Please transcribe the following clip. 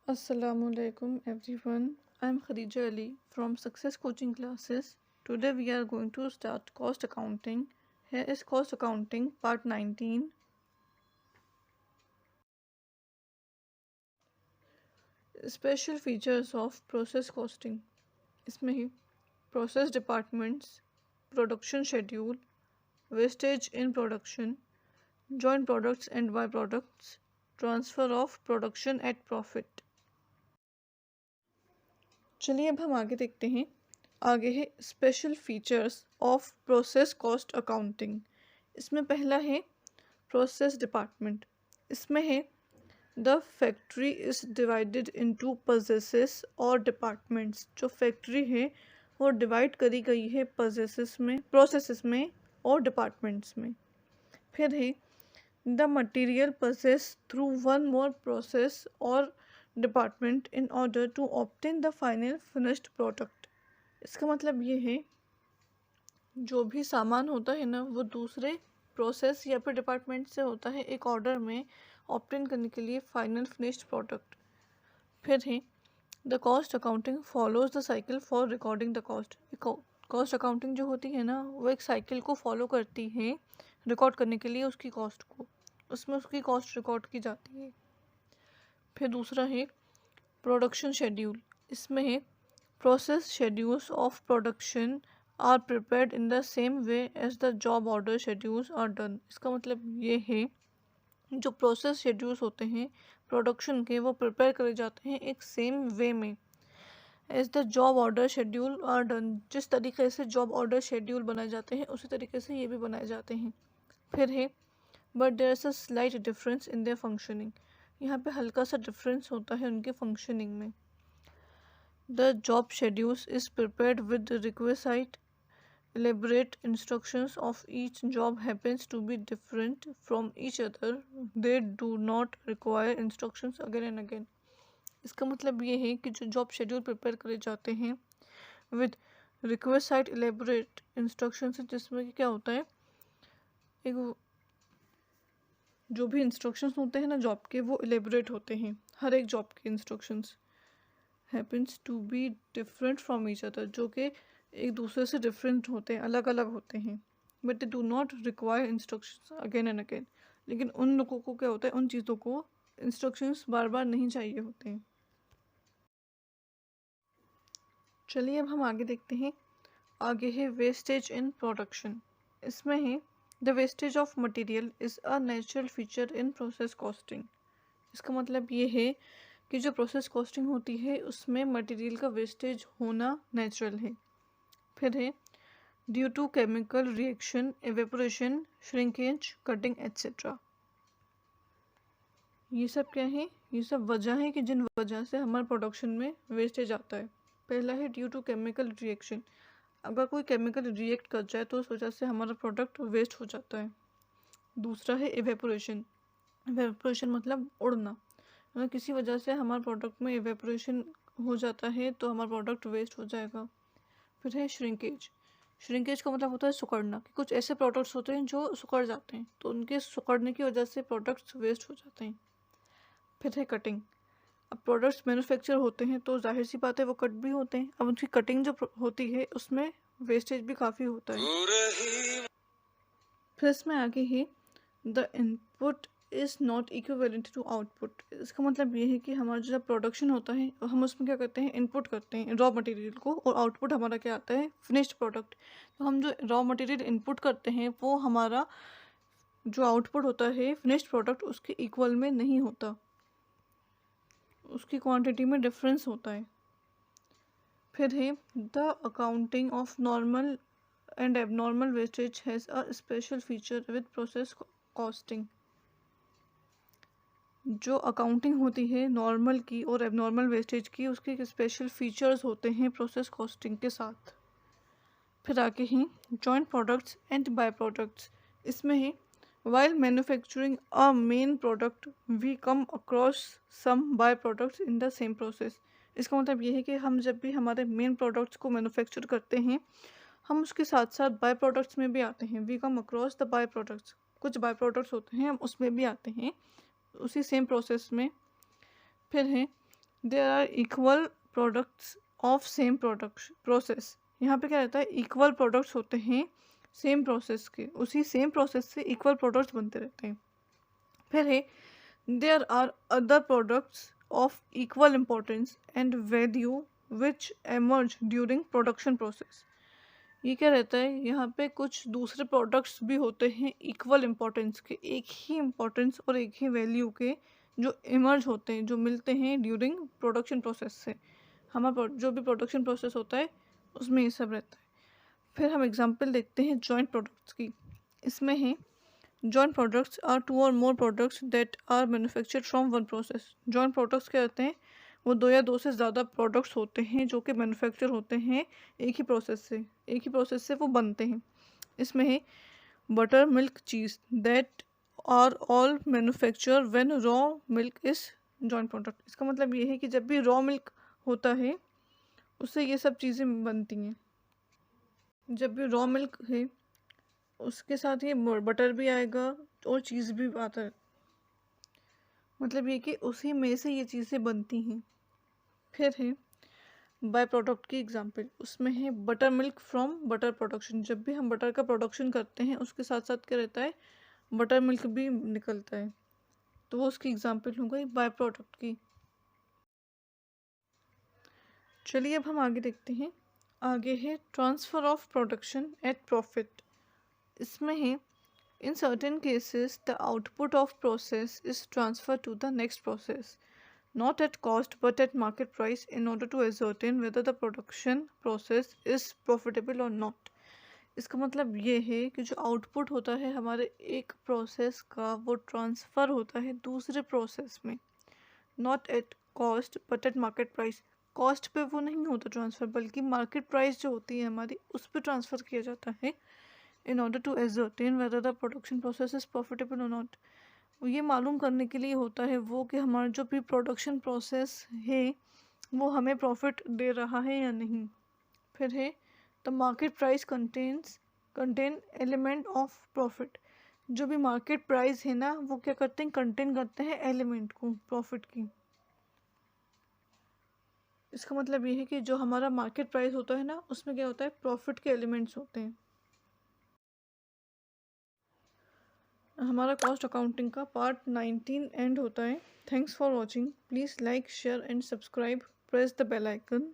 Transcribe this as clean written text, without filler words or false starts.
Assalamualaikum everyone. I'm Khadija Ali from Success Coaching Classes. Today we are going to start cost accounting. Here is cost accounting part 19. Special features of process costing. इसमें ही process departments, production schedule, wastage in production, joint products and byproducts, transfer of production at profit. चलिए अब हम आगे देखते हैं। आगे है special features of process cost accounting. इसमें पहला है प्रोसेस डिपार्टमेंट। इसमें है the factory is divided into possesses और डिपार्टमेंट्स। जो फैक्ट्री है वो डिवाइड करी गई है पोजेसेस में, प्रोसेसेस में और डिपार्टमेंट्स में। फिर है the material process through one more process और department in order to obtain the final finished product. इसका मतलब ये है जो भी सामान होता है ना वो दूसरे प्रोसेस या फिर डिपार्टमेंट से होता है एक ऑर्डर में ऑब्टेन करने के लिए फाइनल फिनिश्ड प्रोडक्ट। फिर है the cost accounting follows the cycle for recording the cost. Cost accounting जो होती है ना वो एक साइकिल को फॉलो करती है रिकॉर्ड करने के लिए उसकी कॉस्ट को, उसमें उसकी कॉस्ट रिकॉर्ड की जाती है। फिर दूसरा है प्रोडक्शन शेड्यूल। इसमें है process schedules of production are prepared in the same way as the job order schedules are done. इसका मतलब ये है जो प्रोसेस शेड्यूल्स होते हैं प्रोडक्शन के वो प्रिपेयर करे जाते हैं एक सेम वे में as the job order schedule are done. जिस तरीके से जॉब ऑर्डर शेड्यूल बनाए जाते हैं उसी तरीके से ये भी बनाए जाते हैं। फिर है but there is a slight difference in their functioning. यहाँ पे हल्का सा डिफरेंस होता है उनके फंक्शनिंग में। The job schedules is prepared with requisite elaborate instructions of each job happens to be different from each other. They do not require instructions again and again. इसका मतलब ये है कि जो जॉब शेड्यूल प्रिपेयर करे जाते हैं विद रिक्वेसाइट एलेबोरेट इंस्ट्रक्शंस, जिसमें क्या होता है एक जो भी इंस्ट्रक्शंस होते हैं ना जॉब के वो एलेबोरेट होते हैं। हर एक जॉब के instructions happens to be different from each other, जो कि एक दूसरे से डिफरेंट होते हैं, अलग अलग होते हैं। But they do not require instructions again and again. लेकिन उन लोगों को क्या होता है, उन चीज़ों को इंस्ट्रक्शंस बार बार नहीं चाहिए होते हैं। चलिए अब हम आगे देखते हैं। आगे है वेस्टेज इन प्रोडक्शन। इसमें है the wastage of material is a natural feature in process costing. इसका मतलब ये है कि जो प्रोसेस कॉस्टिंग होती है उसमें मटेरियल का वेस्टेज होना नेचुरल है। फिर है due to chemical reaction, evaporation, shrinkage, cutting etcetera. ये सब क्या है, ये सब वजह है कि जिन वजह से हमारे प्रोडक्शन में वेस्टेज आता है। पहला है ड्यू टू केमिकल रिएक्शन। अगर कोई केमिकल रिएक्ट कर जाए तो उस वजह से हमारा प्रोडक्ट वेस्ट हो जाता है। दूसरा है एवेपोरेशन। एवेपोरेशन मतलब उड़ना। अगर किसी वजह से हमारे प्रोडक्ट में एवेपोरेशन हो जाता है तो हमारा प्रोडक्ट वेस्ट हो जाएगा। फिर है श्रिंकेज। श्रिंकेज का मतलब होता है सुकड़ना, कि कुछ ऐसे प्रोडक्ट्स होते हैं जो सुकड़ जाते हैं तो उनके सुकड़ने की वजह से प्रोडक्ट्स वेस्ट हो जाते हैं। फिर है कटिंग। अब प्रोडक्ट्स मैन्युफैक्चर होते हैं तो जाहिर सी बात है वो कट भी होते हैं। अब उनकी कटिंग जो होती है उसमें वेस्टेज भी काफ़ी होता है। फिर इसमें आगे है the input is not equivalent to output. इसका मतलब ये है कि हमारा जो प्रोडक्शन होता है हम उसमें क्या करते हैं, इनपुट करते हैं रॉ मटेरियल को, और आउटपुट हमारा क्या आता है, फिनिश्ड प्रोडक्ट। तो हम जो रॉ मटेरियल इनपुट करते हैं वो हमारा जो आउटपुट होता है फिनिश्ड प्रोडक्ट उसके इक्वल में नहीं होता, उसकी क्वांटिटी में डिफरेंस होता है। फिर है the accounting of normal and abnormal wastage has a special feature with process costing. जो अकाउंटिंग होती है नॉर्मल की और एबनॉर्मल वेस्टेज की, उसके एक स्पेशल फीचर्स होते हैं प्रोसेस कॉस्टिंग के साथ। फिर आगे हैं joint products and byproducts. इसमें है while manufacturing a main product we come across some byproducts in the same process. इसका मतलब ये है कि हम जब भी हमारे मेन प्रोडक्ट्स को मैन्युफैक्चर करते हैं हम उसके साथ साथ बाय प्रोडक्ट्स में भी आते हैं। We come across the byproducts, कुछ बाय प्रोडक्ट्स होते हैं हम उसमें भी आते हैं उसी सेम प्रोसेस में। फिर है there are equal products of same product process. यहाँ पे क्या रहता है, इक्वल प्रोडक्ट्स होते हैं सेम प्रोसेस के, उसी सेम प्रोसेस से इक्वल प्रोडक्ट्स बनते रहते हैं। फिर है there are other products of equal importance and value which emerge during production process. ये क्या रहता है, यहाँ पे कुछ दूसरे प्रोडक्ट्स भी होते हैं इक्वल इम्पोर्टेंस के, एक ही इम्पोर्टेंस और एक ही वैल्यू के, जो इमर्ज होते हैं, जो मिलते हैं ड्यूरिंग प्रोडक्शन प्रोसेस से। हमारा जो भी प्रोडक्शन प्रोसेस होता है उसमें ये सब रहता है। फिर हम एग्जांपल देखते हैं जॉइंट प्रोडक्ट्स की। इसमें है joint products are two or more products that are manufactured from one process. Joint products क्या होते हैं, वो दो या दो से ज़्यादा प्रोडक्ट्स होते हैं जो कि मैन्युफैक्चर होते हैं एक ही प्रोसेस से वो बनते हैं। इसमें है butter, milk, cheese that are all manufacture when raw milk is joint product. इसका मतलब ये है कि जब भी रॉ मिल्क होता है उससे ये सब चीज़ें बनती हैं। जब भी रॉ मिल्क है उसके साथ ये बटर भी आएगा और चीज़ भी आता है, मतलब ये कि उसी में से ये चीज़ें बनती हैं। फिर है बाय प्रोडक्ट की एग्जांपल। उसमें है butter milk from butter production. जब भी हम बटर का प्रोडक्शन करते हैं उसके साथ साथ क्या रहता है, बटर मिल्क भी निकलता है, तो वो उसकी एग्जांपल हो गई बाय प्रोडक्ट की। चलिए अब हम आगे देखते हैं। आगे है transfer of production at profit. इसमें है in certain cases the output of process is transferred to the next process, not at cost but at market price, in order to ascertain whether the production process is profitable or not। इसका मतलब ये है कि जो output होता है हमारे एक प्रोसेस का, वो ट्रांसफ़र होता है दूसरे प्रोसेस में, not at cost but at market price. Cost पे वो नहीं होता ट्रांसफ़र, बल्कि मार्केट प्राइस जो होती है हमारी उस पर ट्रांसफ़र किया जाता है, in order to ascertain whether the production process is profitable or not। ये मालूम करने के लिए होता है वो कि हमारा जो भी प्रोडक्शन प्रोसेस है वो हमें प्रॉफिट दे रहा है या नहीं। फिर है the market price contain element of profit. जो भी मार्केट प्राइस है ना वो क्या करते हैं, कंटेन करते हैं एलिमेंट को, प्रॉफिट की। इसका मतलब ये है कि जो हमारा मार्केट प्राइस होता है ना उसमें क्या होता है, प्रॉफिट के एलिमेंट्स होते हैं। हमारा कॉस्ट अकाउंटिंग का पार्ट 19 एंड होता है। Thanks for watching. Please like, share and subscribe. Press the bell icon.